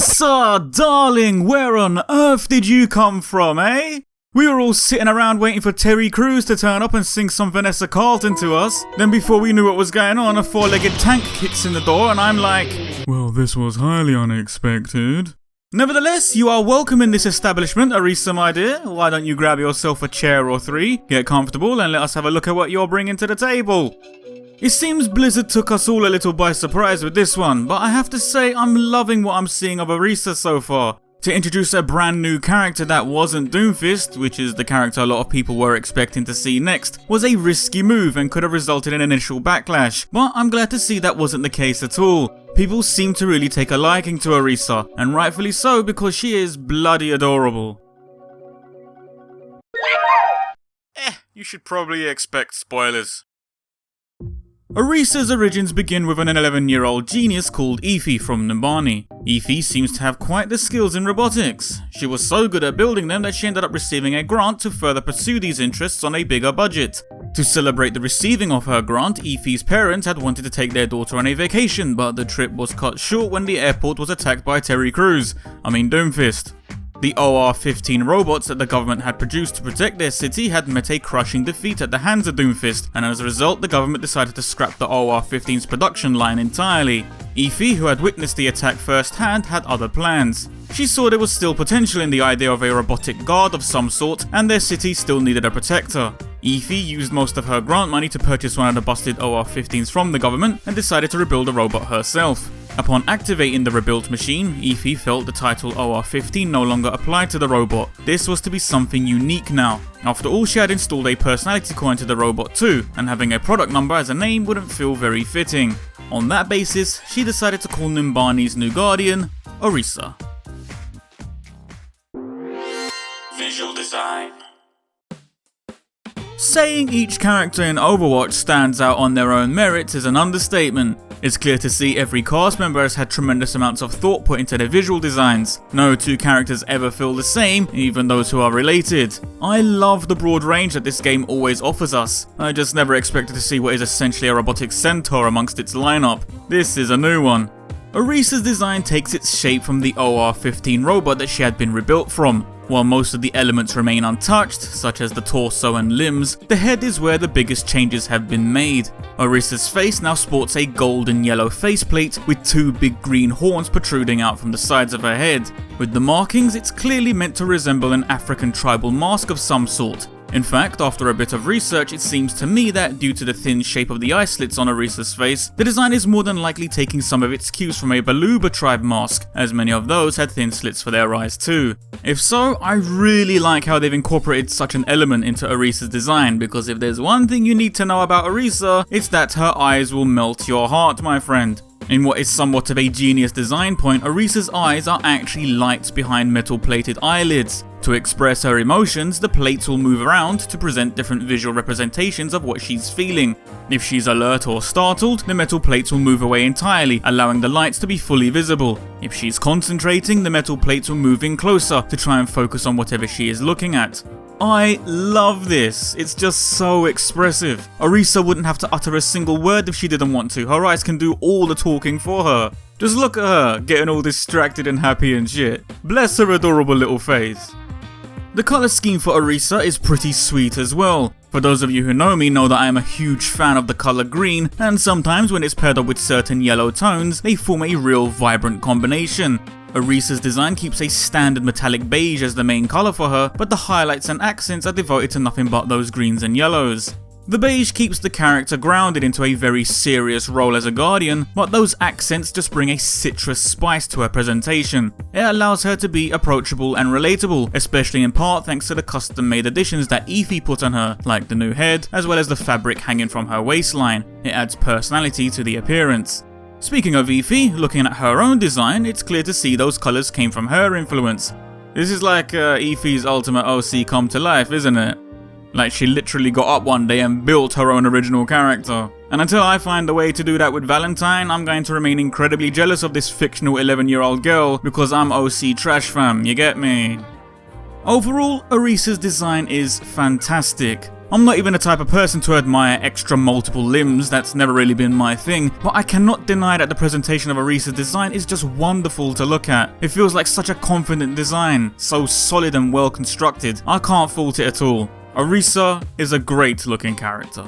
Orisa, darling, where on earth did you come from, eh? We were all sitting around waiting for Terry Crews to turn up and sing some Vanessa Carlton to us. Then before we knew what was going on, a four-legged tank kicks in the door and I'm like, well, this was highly unexpected. Nevertheless, you are welcome in this establishment, Orisa, my dear. Why don't you grab yourself a chair or three, get comfortable, and let us have a look at what you're bringing to the table. It seems Blizzard took us all a little by surprise with this one, but I have to say I'm loving what I'm seeing of Orisa so far. To introduce a brand new character that wasn't Doomfist, which is the character a lot of people were expecting to see next, was a risky move and could have resulted in an initial backlash, but I'm glad to see that wasn't the case at all. People seem to really take a liking to Orisa, and rightfully so because she is bloody adorable. You should probably expect spoilers. Orisa's origins begin with an 11-year-old genius called Ify from Numbani. Ify seems to have quite the skills in robotics. She was so good at building them that she ended up receiving a grant to further pursue these interests on a bigger budget. To celebrate the receiving of her grant, Ify's parents had wanted to take their daughter on a vacation, but the trip was cut short when the airport was attacked by Terry Crews, Doomfist. The OR-15 robots that the government had produced to protect their city had met a crushing defeat at the hands of Doomfist, and as a result the government decided to scrap the OR-15's production line entirely. Ify, who had witnessed the attack firsthand, had other plans. She saw there was still potential in the idea of a robotic guard of some sort, and their city still needed a protector. Ify used most of her grant money to purchase one of the busted OR-15s from the government and decided to rebuild a robot herself. Upon activating the rebuilt machine, Ify felt the title OR-15 no longer applied to the robot. This was to be something unique now. After all, she had installed a personality core into the robot too, and having a product number as a name wouldn't feel very fitting. On that basis, she decided to call Numbani's new guardian Orisa. Visual design. Saying each character in Overwatch stands out on their own merits is an understatement. It's clear to see every cast member has had tremendous amounts of thought put into their visual designs. No two characters ever feel the same, even those who are related. I love the broad range that this game always offers us. I just never expected to see what is essentially a robotic centaur amongst its lineup. This is a new one. Orisa's design takes its shape from the OR-15 robot that she had been rebuilt from. While most of the elements remain untouched, such as the torso and limbs, the head is where the biggest changes have been made. Orisa's face now sports a golden yellow faceplate with two big green horns protruding out from the sides of her head. With the markings, it's clearly meant to resemble an African tribal mask of some sort. In fact, after a bit of research, it seems to me that due to the thin shape of the eye slits on Orisa's face, the design is more than likely taking some of its cues from a Baluba tribe mask, as many of those had thin slits for their eyes too. If so, I really like how they've incorporated such an element into Orisa's design, because if there's one thing you need to know about Orisa, it's that her eyes will melt your heart, my friend. In what is somewhat of a genius design point, Orisa's eyes are actually lights behind metal-plated eyelids. To express her emotions, the plates will move around to present different visual representations of what she's feeling. If she's alert or startled, the metal plates will move away entirely, allowing the lights to be fully visible. If she's concentrating, the metal plates will move in closer to try and focus on whatever she is looking at. I love this, it's just so expressive. Orisa wouldn't have to utter a single word if she didn't want to, her eyes can do all the talking for her. Just look at her, getting all distracted and happy and shit. Bless her adorable little face. The colour scheme for Orisa is pretty sweet as well. For those of you who know me know that I am a huge fan of the colour green, and sometimes when it's paired up with certain yellow tones, they form a real vibrant combination. Orisa's design keeps a standard metallic beige as the main colour for her, but the highlights and accents are devoted to nothing but those greens and yellows. The beige keeps the character grounded into a very serious role as a guardian, but those accents just bring a citrus spice to her presentation. It allows her to be approachable and relatable, especially in part thanks to the custom-made additions that Ify put on her, like the new head, as well as the fabric hanging from her waistline. It adds personality to the appearance. Speaking of Ify, looking at her own design, it's clear to see those colours came from her influence. This is like Ify's ultimate OC come to life, isn't it? Like she literally got up one day and built her own original character. And until I find a way to do that with Valentine, I'm going to remain incredibly jealous of this fictional 11-year-old girl because I'm OC trash fam, you get me? Overall, Orisa's design is fantastic. I'm not even the type of person to admire extra multiple limbs, that's never really been my thing, but I cannot deny that the presentation of Orisa's design is just wonderful to look at. It feels like such a confident design, so solid and well constructed. I can't fault it at all. Orisa is a great looking character.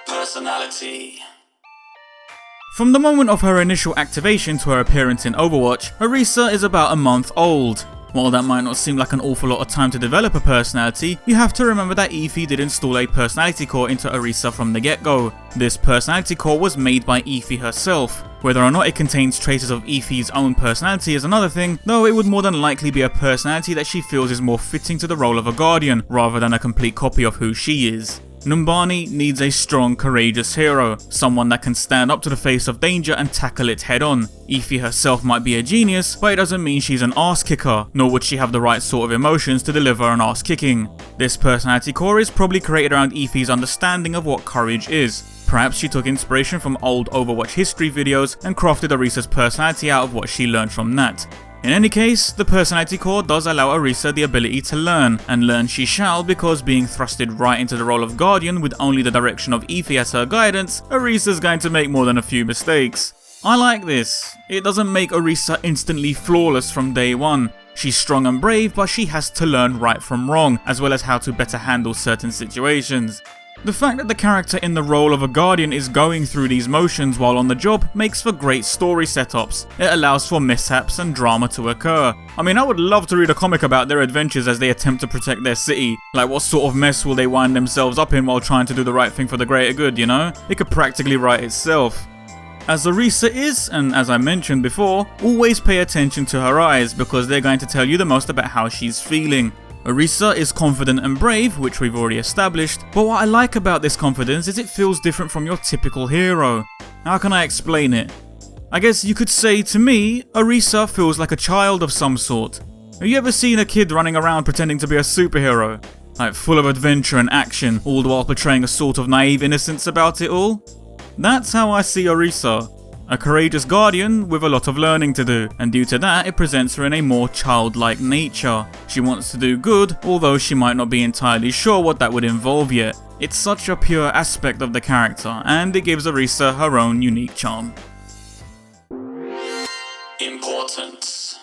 Personality. From the moment of her initial activation to her appearance in Overwatch, Orisa is about a month old. While that might not seem like an awful lot of time to develop a personality, you have to remember that Efi did install a personality core into Orisa from the get-go. This personality core was made by Efi herself. Whether or not it contains traces of Efi's own personality is another thing, though it would more than likely be a personality that she feels is more fitting to the role of a guardian, rather than a complete copy of who she is. Numbani needs a strong, courageous hero, someone that can stand up to the face of danger and tackle it head on. Efi herself might be a genius, but it doesn't mean she's an ass kicker, nor would she have the right sort of emotions to deliver an ass kicking. This personality core is probably created around Efi's understanding of what courage is. Perhaps she took inspiration from old Overwatch history videos and crafted Orisa's personality out of what she learned from that. In any case, the personality core does allow Orisa the ability to learn, and learn she shall, because being thrusted right into the role of guardian with only the direction of Efi as her guidance, Orisa's going to make more than a few mistakes. I like this. It doesn't make Orisa instantly flawless from day one. She's strong and brave, but she has to learn right from wrong, as well as how to better handle certain situations. The fact that the character in the role of a guardian is going through these motions while on the job makes for great story setups. It allows for mishaps and drama to occur. I mean, I would love to read a comic about their adventures as they attempt to protect their city. Like, what sort of mess will they wind themselves up in while trying to do the right thing for the greater good, you know? It could practically write itself. As Orisa is, and as I mentioned before, always pay attention to her eyes because they're going to tell you the most about how she's feeling. Orisa is confident and brave, which we've already established, but what I like about this confidence is it feels different from your typical hero. How can I explain it? I guess you could say, to me, Orisa feels like a child of some sort. Have you ever seen a kid running around pretending to be a superhero? Like, full of adventure and action, all the while portraying a sort of naive innocence about it all? That's how I see Orisa. A courageous guardian with a lot of learning to do, and due to that it presents her in a more childlike nature. She wants to do good, although she might not be entirely sure what that would involve yet. It's such a pure aspect of the character, and it gives Orisa her own unique charm. Importance.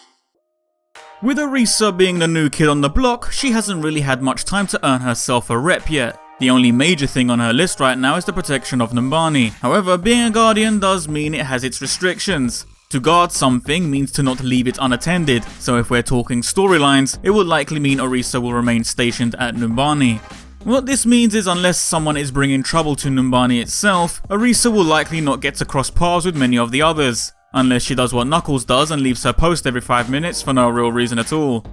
With Orisa being the new kid on the block, she hasn't really had much time to earn herself a rep yet. The only major thing on her list right now is the protection of Numbani. However, being a guardian does mean it has its restrictions. To guard something means to not leave it unattended, so if we're talking storylines, it would likely mean Orisa will remain stationed at Numbani. What this means is unless someone is bringing trouble to Numbani itself, Orisa will likely not get to cross paths with many of the others. Unless she does what Knuckles does and leaves her post every 5 minutes for no real reason at all.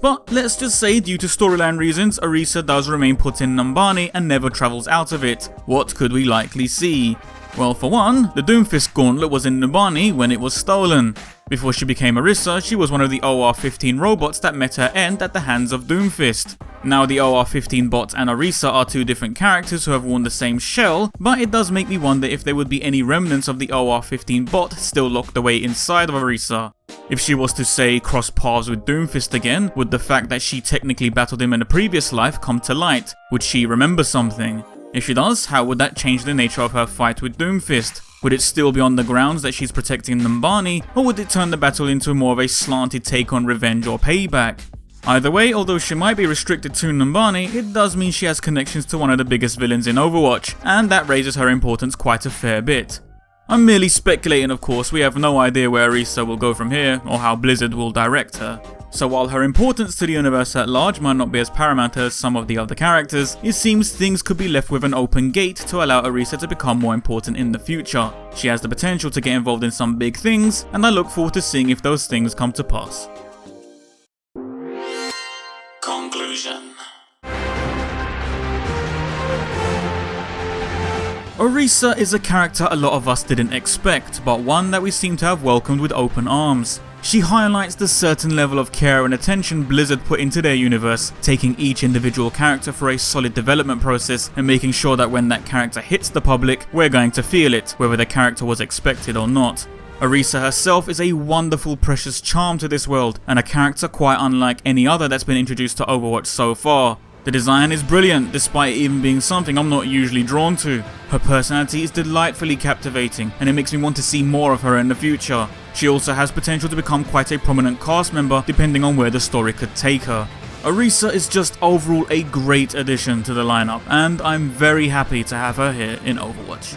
But let's just say due to storyline reasons, Orisa does remain put in Numbani and never travels out of it. What could we likely see? Well, for one, the Doomfist gauntlet was in Numbani when it was stolen. Before she became Orisa, she was one of the OR-15 robots that met her end at the hands of Doomfist. Now the OR-15 bot and Orisa are two different characters who have worn the same shell, but it does make me wonder if there would be any remnants of the OR-15 bot still locked away inside of Orisa. If she was to, say, cross paths with Doomfist again, would the fact that she technically battled him in a previous life come to light? Would she remember something? If she does, how would that change the nature of her fight with Doomfist? Would it still be on the grounds that she's protecting Numbani, or would it turn the battle into more of a slanted take on revenge or payback? Either way, although she might be restricted to Numbani, it does mean she has connections to one of the biggest villains in Overwatch, and that raises her importance quite a fair bit. I'm merely speculating, of course. We have no idea where Orisa will go from here, or how Blizzard will direct her. So while her importance to the universe at large might not be as paramount as some of the other characters, it seems things could be left with an open gate to allow Orisa to become more important in the future. She has the potential to get involved in some big things, and I look forward to seeing if those things come to pass. Conclusion. Orisa is a character a lot of us didn't expect, but one that we seem to have welcomed with open arms. She highlights the certain level of care and attention Blizzard put into their universe, taking each individual character for a solid development process and making sure that when that character hits the public, we're going to feel it, whether the character was expected or not. Orisa herself is a wonderful, precious charm to this world, and a character quite unlike any other that's been introduced to Overwatch so far. The design is brilliant, despite even being something I'm not usually drawn to. Her personality is delightfully captivating, and it makes me want to see more of her in the future. She also has potential to become quite a prominent cast member, depending on where the story could take her. Orisa is just overall a great addition to the lineup, and I'm very happy to have her here in Overwatch.